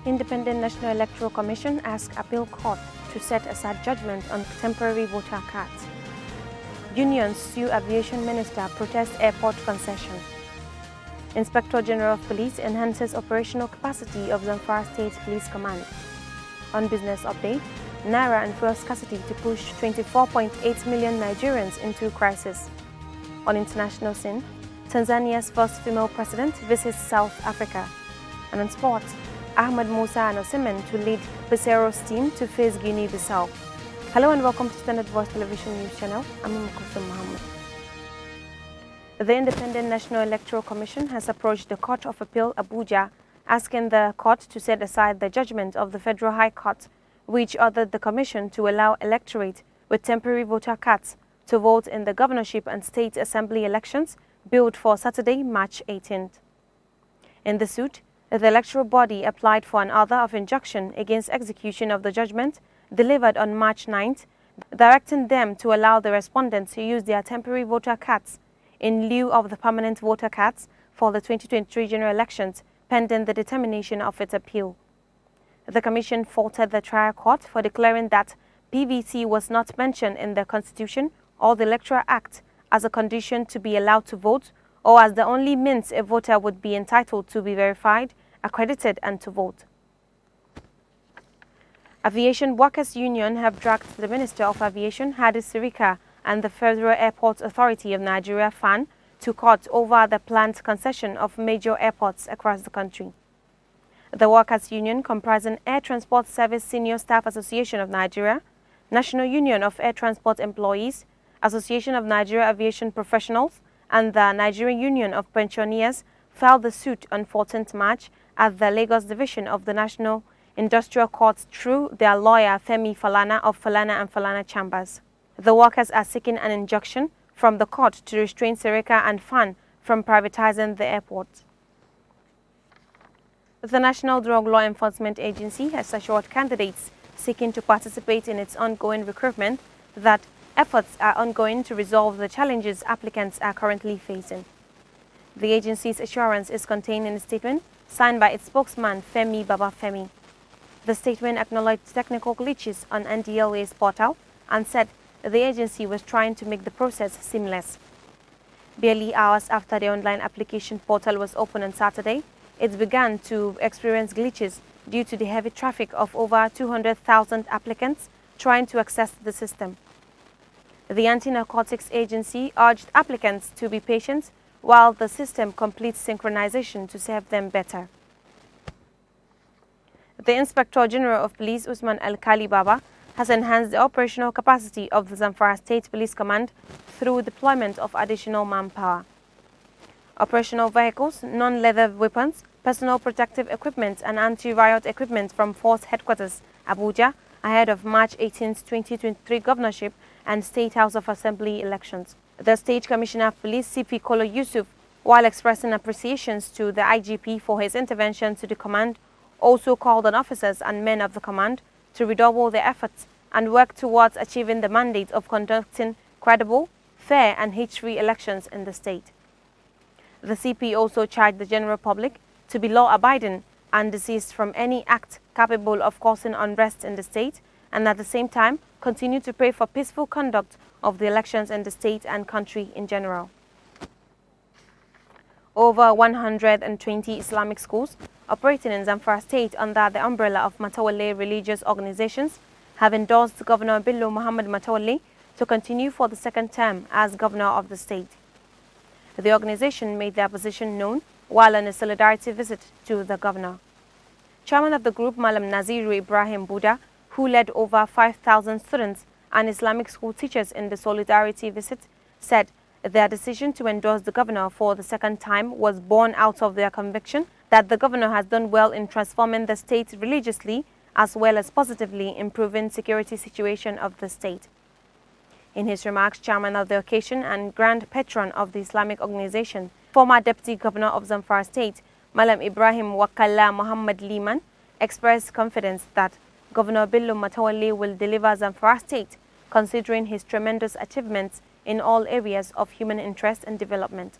Independent National Electoral Commission asks Appeal Court to set aside judgment on temporary voter cards. Unions sue Aviation Minister, protest airport concession. Inspector General of Police enhances operational capacity of Zamfara State Police Command. On business update, NAIRA and fuel scarcity to push 24.8 million Nigerians into crisis. On international scene, Tanzania's first female president visits South Africa. And on sports, Ahmed Musa and Osimhen to lead Pesero's team to face Guinea-Bissau. Hello and welcome to Standard Voice Television News Channel. I'm Mukufu Muhammad. The Independent National Electoral Commission has approached the Court of Appeal, Abuja, asking the court to set aside the judgment of the Federal High Court, which ordered the Commission to allow electorate with temporary voter cards to vote in the governorship and state assembly elections billed for Saturday, March 18th. In the suit, the electoral body applied for an order of injunction against execution of the judgment delivered on March 9th, directing them to allow the respondents to use their temporary voter cards in lieu of the permanent voter cards for the 2023 general elections, pending the determination of its appeal. The Commission faulted the trial court for declaring that PVC was not mentioned in the Constitution or the Electoral Act as a condition to be allowed to vote, or as the only means a voter would be entitled to be verified, accredited and to vote. Aviation Workers Union have dragged the Minister of Aviation, Hadi Sirika, and the Federal Airports Authority of Nigeria, FAN, to court over the planned concession of major airports across the country. The Workers Union, comprising Air Transport Service Senior Staff Association of Nigeria, National Union of Air Transport Employees, Association of Nigeria Aviation Professionals, and the Nigerian Union of Pensioners, filed the suit on 14th March at the Lagos Division of the National Industrial Court through their lawyer Femi Falana of Falana and Falana Chambers. The workers are seeking an injunction from the court to restrain Sirika and FAN from privatizing the airport. The National Drug Law Enforcement Agency has assured candidates seeking to participate in its ongoing recruitment that efforts are ongoing to resolve the challenges applicants are currently facing. The agency's assurance is contained in a statement signed by its spokesman Femi Babafemi. The statement acknowledged technical glitches on NDLA's portal and said the agency was trying to make the process seamless. Barely hours after the online application portal was opened on Saturday, it began to experience glitches due to the heavy traffic of over 200,000 applicants trying to access the system. The Anti-Narcotics Agency urged applicants to be patient while the system completes synchronization to serve them better. The Inspector General of Police, Usman Al-Kali Baba, has enhanced the operational capacity of the Zamfara State Police Command through deployment of additional manpower. Operational vehicles, non-leather weapons, personal protective equipment and anti-riot equipment from Force Headquarters, Abuja, ahead of March 18, 2023 governorship and State House of Assembly elections. The State Commissioner of Police, CP Kolo Yusuf, while expressing appreciations to the IGP for his intervention to the command, also called on officers and men of the command to redouble their efforts and work towards achieving the mandate of conducting credible, fair and hate-free elections in the state. The CP also charged the general public to be law-abiding and desist from any act capable of causing unrest in the state, and at the same time continue to pray for peaceful conduct of the elections in the state and country in general. Over 120 Islamic schools operating in Zamfara State under the umbrella of Matawale religious organizations have endorsed Governor Bello Muhammad Matawale to continue for the second term as governor of the state. The organization made their position known while on a solidarity visit to the governor. Chairman of the group, Malam Naziru Ibrahim Buda, who led over 5,000 students and Islamic school teachers in the solidarity visit, said their decision to endorse the governor for the second time was born out of their conviction that the governor has done well in transforming the state religiously as well as positively improving security situation of the state. In his remarks, chairman of the occasion and grand patron of the Islamic organization, former deputy governor of Zamfara State, Malam Ibrahim Wakala Muhammad Liman, expressed confidence that Governor Bello Matawalle will deliver Zamfara State, considering his tremendous achievements in all areas of human interest and development.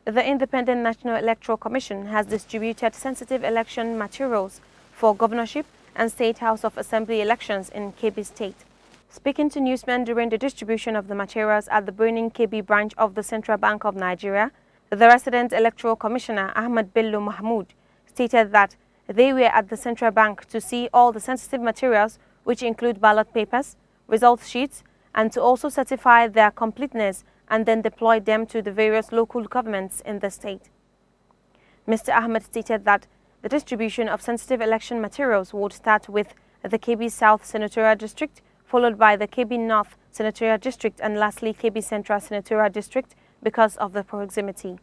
The Independent National Electoral Commission has distributed sensitive election materials for governorship and State House of Assembly elections in Kebbi State. Speaking to newsmen during the distribution of the materials at the Burning Kebbi branch of the Central Bank of Nigeria, the resident electoral commissioner Ahmad Bello Mahmoud stated that they were at the Central Bank to see all the sensitive materials, which include ballot papers, result sheets, and to also certify their completeness and then deploy them to the various local governments in the state. Mr. Ahmed stated that the distribution of sensitive election materials would start with the Kebbi South Senatorial District, followed by the Kebbi North Senatorial District, and lastly Kebbi Central Senatorial District because of the proximity.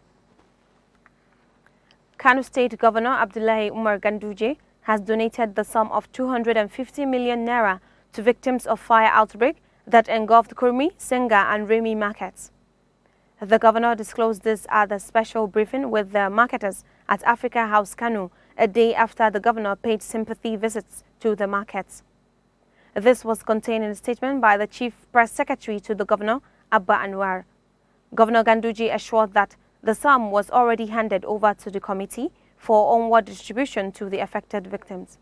Kano State Governor Abdullahi Umar Ganduje has donated the sum of 250 million naira to victims of fire outbreak that engulfed Kurmi, Senga and Remi markets. The governor disclosed this at a special briefing with the marketers at Africa House Kano, a day after the governor paid sympathy visits to the markets. This was contained in a statement by the Chief Press Secretary to the governor, Abba Anwar. Governor Ganduje assured that the sum was already handed over to the committee for onward distribution to the affected victims.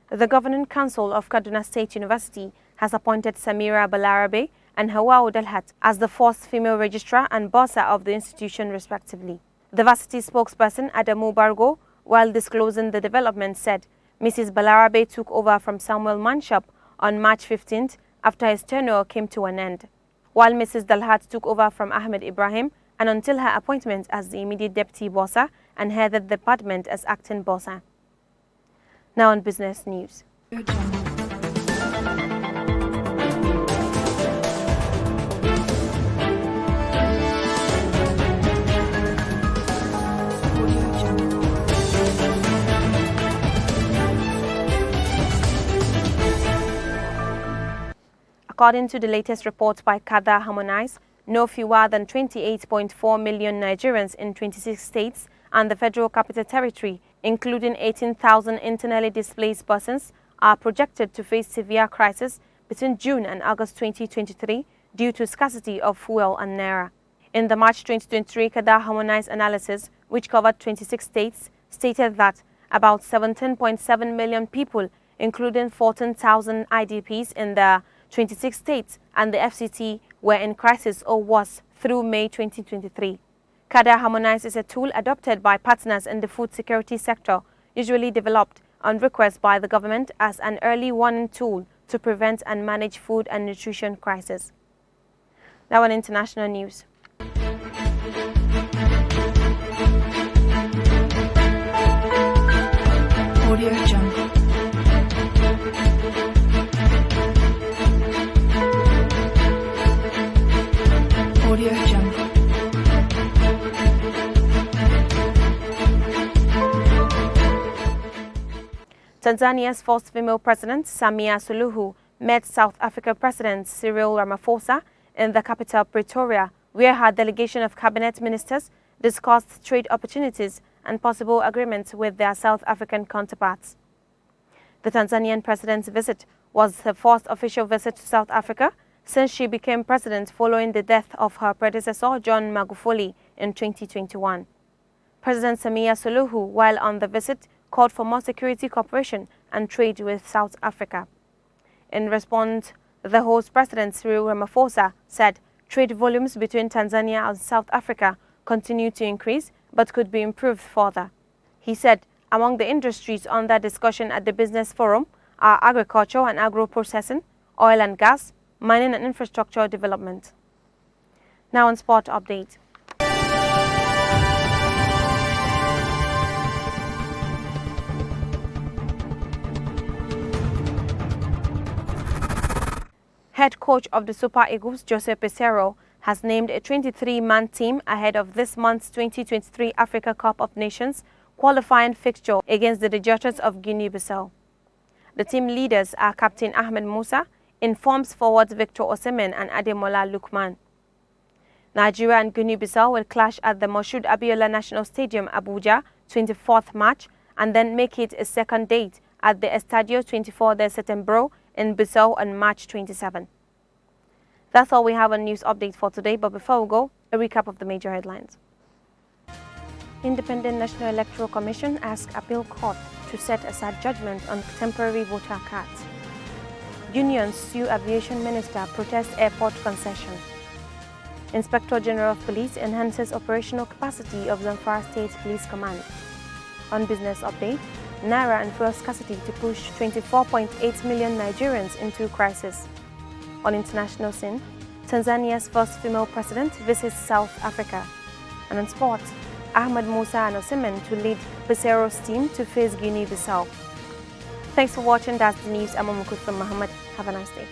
The Governing Council of Kaduna State University has appointed Samira Balarabe and Hawa Dalhat as the first female registrar and bursar of the institution respectively. The varsity spokesperson Adamu Bargo, while disclosing the development, said Mrs. Balarabe took over from Samuel Manshap on March 15th after his tenure came to an end, while Mrs. Dalhat took over from Ahmed Ibrahim and until her appointment as the immediate deputy bursar and headed the department as acting bursar. Now on business news. According to the latest report by Kada Harmonize, no fewer than 28.4 million Nigerians in 26 states and the Federal Capital Territory, including 18,000 internally displaced persons, are projected to face severe crisis between June and August 2023 due to scarcity of fuel and NAIRA. In the March 2023 Kada Harmonize analysis, which covered 26 states, stated that about 17.7 million people, including 14,000 IDPs in the 26 states and the FCT, were in crisis or worse through May 2023. Kada Harmonize is a tool adopted by partners in the food security sector, usually developed on request by the government as an early warning tool to prevent and manage food and nutrition crisis. Now on international news. Audio Jungle. Audio Jungle. Tanzania's first female president, Samia Suluhu, met South Africa President Cyril Ramaphosa in the capital Pretoria, where her delegation of cabinet ministers discussed trade opportunities and possible agreements with their South African counterparts. The Tanzanian president's visit was her first official visit to South Africa since she became president following the death of her predecessor, John Magufuli, in 2021. President Samia Suluhu, while on the visit, called for more security cooperation and trade with South Africa. In response, the host president, Cyril Ramaphosa, said trade volumes between Tanzania and South Africa continue to increase but could be improved further. He said among the industries under discussion at the business forum are agriculture and agro-processing, oil and gas, mining and infrastructure development. Now on sport update. Head coach of the Super Eagles, Jose Peseiro, has named a 23-man team ahead of this month's 2023 Africa Cup of Nations qualifying fixture against the Djurgårdens of Guinea-Bissau. The team leaders are Captain Ahmed Musa, informs forwards Victor Osimhen and Ademola Lookman. Nigeria and Guinea-Bissau will clash at the Moshood Abiola National Stadium, Abuja, 24th March, and then make it a second date at the Estadio 24 de Setembro in Bissau on March 27. That's all we have on news update for today, but before we go, a recap of the major headlines. Independent National Electoral Commission asks Appeal Court to set aside judgment on temporary voter cards. Unions sue Aviation Minister, protest airport concession. Inspector General of Police enhances operational capacity of Zamfara State Police Command. On business update, NAIRA and fuel scarcity to push 24.8 million Nigerians into crisis. On international scene, Tanzania's first female president visits South Africa. And on sports, Ahmed Musa and Osimhen to lead Pesero's team to face Guinea-Bissau. Thanks for watching. That's the news. I'm Mukuthum Muhammad. Have a nice day.